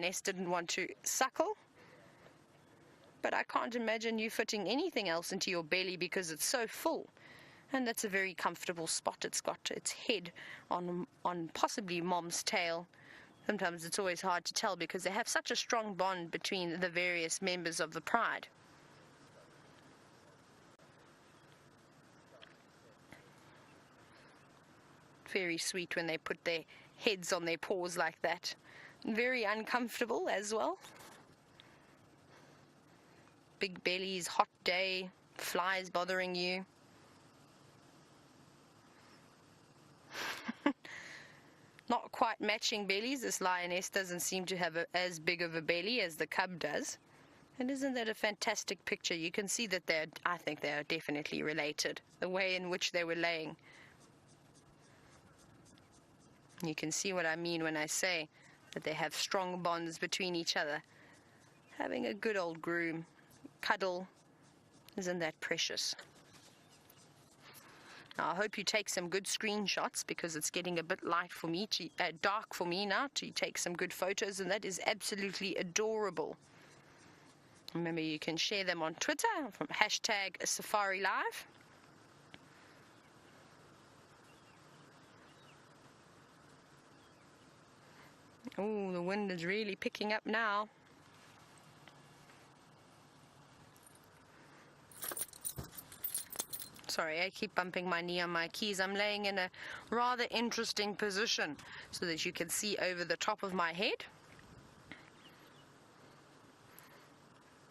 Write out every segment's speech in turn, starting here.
lioness didn't want to suckle. But I can't imagine you fitting anything else into your belly because it's so full. And that's a very comfortable spot. It's got its head on possibly mom's tail. Sometimes it's always hard to tell because they have such a strong bond between the various members of the pride. Very sweet when they put their heads on their paws like that. Very uncomfortable as well. Big bellies, hot day, flies bothering you. Not quite matching bellies. This lioness doesn't seem to have as big of a belly as the cub does. And isn't that a fantastic picture? You can see that I think they are definitely related, the way in which they were laying. You can see what I mean when I say that they have strong bonds between each other. Having a good old groom, cuddle, isn't that precious? Now, I hope you take some good screenshots because it's getting a bit light for me, dark for me now to take some good photos, and that is absolutely adorable. Remember, you can share them on Twitter from #SafariLive. Oh, the wind is really picking up now. Sorry, I keep bumping my knee on my keys. I'm laying in a rather interesting position so that you can see over the top of my head.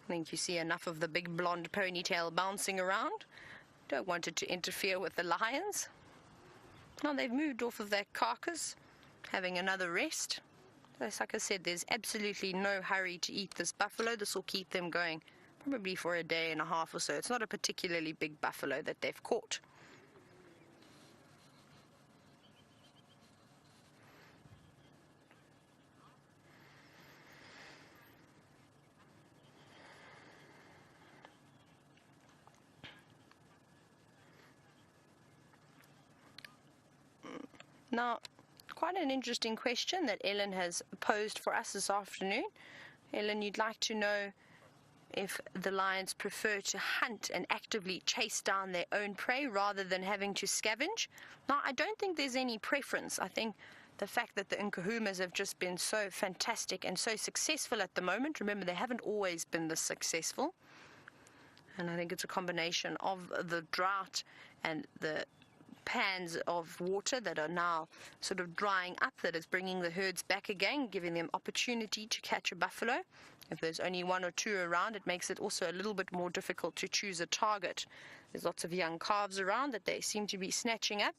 I think you see enough of the big blonde ponytail bouncing around. Don't want it to interfere with the lions. Now they've moved off of their carcass, having another rest. Like I said, there's absolutely no hurry to eat this buffalo. This will keep them going probably for a day and a half or so. It's not a particularly big buffalo that they've caught. Now, quite an interesting question that Ellen has posed for us this afternoon. Ellen, you'd like to know if the lions prefer to hunt and actively chase down their own prey rather than having to scavenge. Now, I don't think there's any preference. I think the fact that the Nkuhumas have just been so fantastic and so successful at the moment, remember, they haven't always been this successful. And I think it's a combination of the drought and the pans of water that are now sort of drying up that is bringing the herds back again, giving them opportunity to catch a buffalo. If there's only one or two around, it makes it also a little bit more difficult to choose a target. There's lots of young calves around that they seem to be snatching up.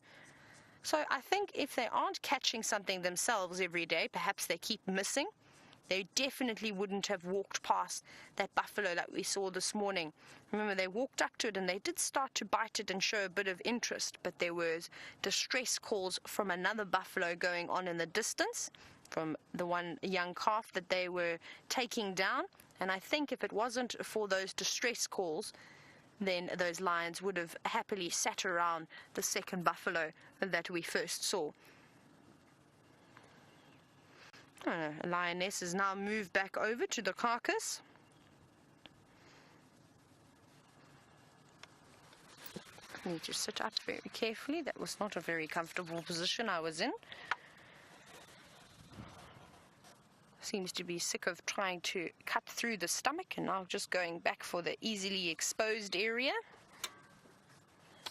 So I think if they aren't catching something themselves every day, perhaps they keep missing. They definitely wouldn't have walked past that buffalo that we saw this morning. Remember, they walked up to it and they did start to bite it and show a bit of interest, but there was distress calls from another buffalo going on in the distance, from the one young calf that they were taking down. And I think if it wasn't for those distress calls, then those lions would have happily sat around the second buffalo that we first saw. A lioness has now moved back over to the carcass. I need to sit up very carefully. That was not a very comfortable position I was in. Seems to be sick of trying to cut through the stomach and now just going back for the easily exposed area.